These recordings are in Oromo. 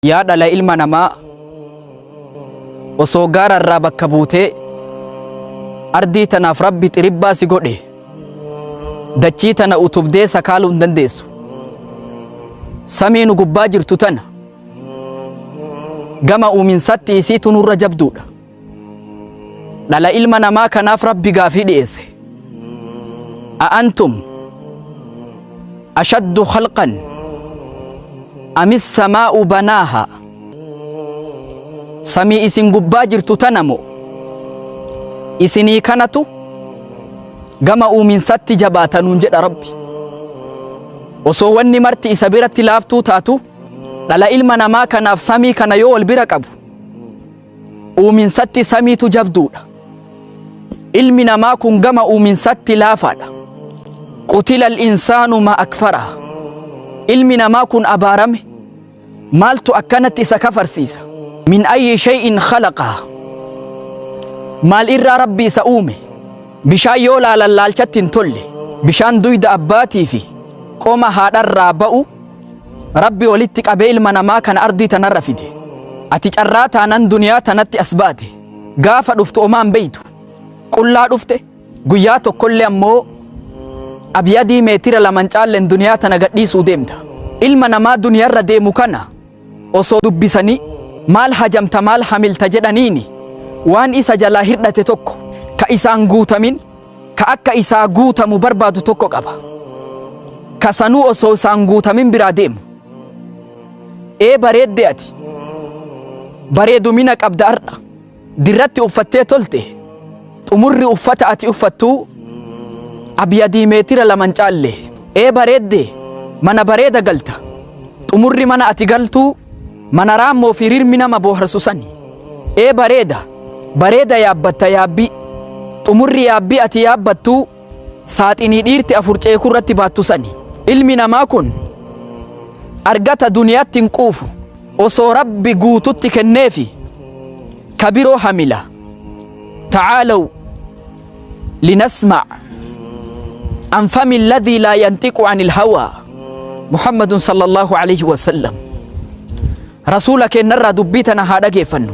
yaa dhala ilma namaa osoo gaararraa bakka buutee ardii tanaaf rabbi xiribbaa si godhe dachii tana utubdee sakaaluu hin dandeessu. Samiinu gubbaa jirtu tana gama uuminsatti isiitu nurra jabduudha. Dhala ilma namaa kanaaf rabbi gaafii dhiyeesse. A'antum ashaddu khalqan amis samaa'u banaaha. Samii isin gubbaa jirtu tana moo isinii kanatu gama uuminsatti jabaatanuun jedha rabbi. Osoo wanni marti isa biratti laaftuu taatu dhala ilma namaa kanaaf samii kana yoo wal bira qabu uuminsatti samiitu jabduudha. Ilmi namaa kun gama uuminsatti laafaadha. Qutila al-insaanu ma akfara. Ilmi namaa kun abaarame maaltu akkanatti isa kafarsiisa. Min ayyi shay'in khalaqa. Maal irraa rabbi isa uume. Bishaan yoo laalan laalchatti hin tolle. Bishaan duyda abbaatii fi qoma haadharraa ba'u rabbi walitti qabee ilma namaa kana ardii tanarra fide. Ati carraa taanan duniyaa tanatti as baate gaafa dhuftu omaan beeytu qullaa dhufte guyyaa tokkollee ammoo abyadii meetira laman caalleen duniyaa tana gadhiisuu deemta. Ilma namaa duniyaarra deemu kana osoo dubbisanii maal hajamta maal hamilta jedhaniini waan isa jalaa hirdhate tokko ka isaan guutamin ka akka isaa guutamu barbaadu tokko qaba. Kasanuu osoo isaan guutamin biraa deemu. Bareedde ati bareedumina qabda arda dirratti uffattee tolte xumurri uffata ati uffattuu abyadii meetira laman caalle. Bareedde mana bareeda galta xumurri mana ati galtuu mana raammoo fi rirmi nama booharsu sani. Bareeda yaabbatta yaabbii xumurri yaabbii ati yaabbattuu saaxinii dhiirti afur ceekurratti baattu sani. Ilmi namaa kun argata duniyaatti hin quufu osoo rabbi guututti kenneefi kabiroo hamila. Tacaalaw linasmac an fami alladhii laa yantiqu an ilhawaa. Muhammadun sallallahu alayhi wasallam rasuula kennarraa dubbii tana haa dhageeffannu.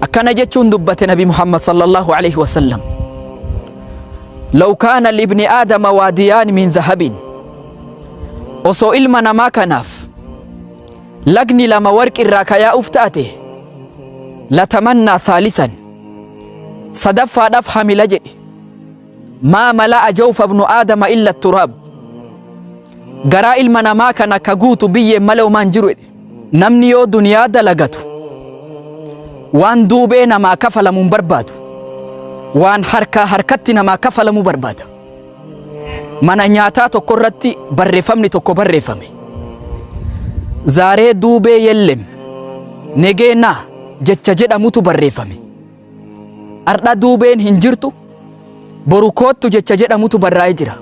Akkana jechuun dubbate nabi Muhammad sallallahu alayhi wasallam. لو كان لابن آدم واديان من ذهب osoo ilma namaa kanaaf lagni lama warqi irraa kayaa uftaate latamannaa thalithan sadaffaadhaaf hamila jedhe. maa mala'a jawfa ibnu aadama illa turaab. garaa ilma namaa kana ka guutu biyyeen malee umaan jiru jedhe. Namni yoo duniyaa dalagatu waan duubee namaa kafalamuun barbaadu waan harkaa harkatti namaa kafalamuu barbaada. Mana nyaataa tokko irratti barreeffamni tokko barreeffame. Zaaree duubee yellem negeenaa jecha jedhamutu barreeffame. Ardha duubeen hin jirtu boru koottu jecha jedhamutu barraa'ee jira.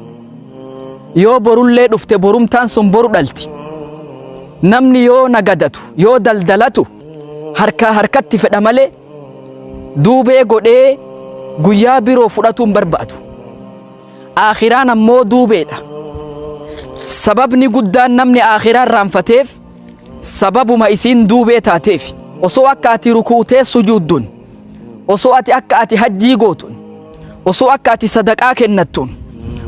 Yoo borullee dhufte borumtaan sun boru dhalti. Namni yoo nagadatu yoo daldalatu harkaa harkatti fedha malee duubee godhee guyyaa biroo fudhatuun barbaadu. Aakhiraan ammoo duubeedha. Sababni guddaan namni aakhiraan raanfateef sababuma isiin duubee taateef. Osoo akka ati rukuutee sujuudduun osoo ati akka ati hajjii gootuun osoo akka ati sadaqaa kennattuun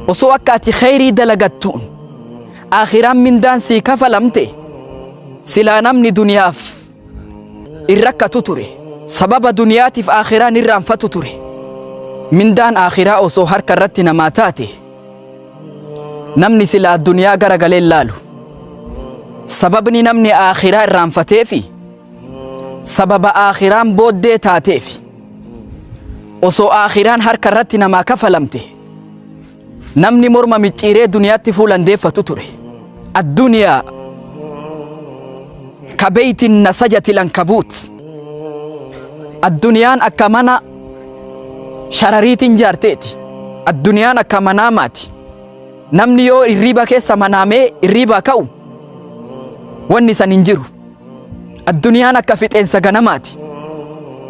osoo akka ati khayrii dalagattuun aakhiraan mindaan sii kafalamte silaa namni duniyaaf irrakkatu ture. Sababa duniyaatiif aakhiraan irraanfatu ture. Mindaan aakhiraa osoo harka irratti namaa taate namni silaa duniyaa gara galee laalu. Sababni namni aakhiraa irraanfateefi sababa aakhiraan booddee taateefi osoo aakhiraan harka irratti namaa kafalamte namni morma micciiree duniyaatti fuulandeeffatu ture. Adduniyaa ka beeytin nasajati lankabuut. Adduniyaan akka mana sharariitiin jaarteeti. Adduniyaan akka manaamaati. Namni yoo irriiba keessa manaamee irriibaa ka'u wanni san hin jiru. Adduniyaan akka fixeensa ganamaati.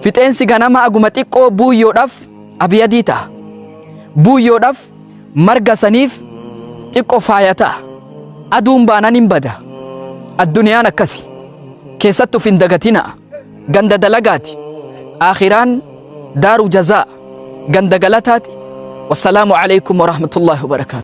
Fixeensi ganama aguma xiqqoo buuyyoodhaaf abyadii ta'a. Buuyyoodhaaf marga saniif xiqqoo faaya ta'a. Aduun baanan hin bada. Adduniyaan akkasi. keessattuu fin dagatina ganda dalagaati akhiraan daaru jazaa ganda galataati. Wassalaamu alaykum wa rahmatullahi wa barakaatu.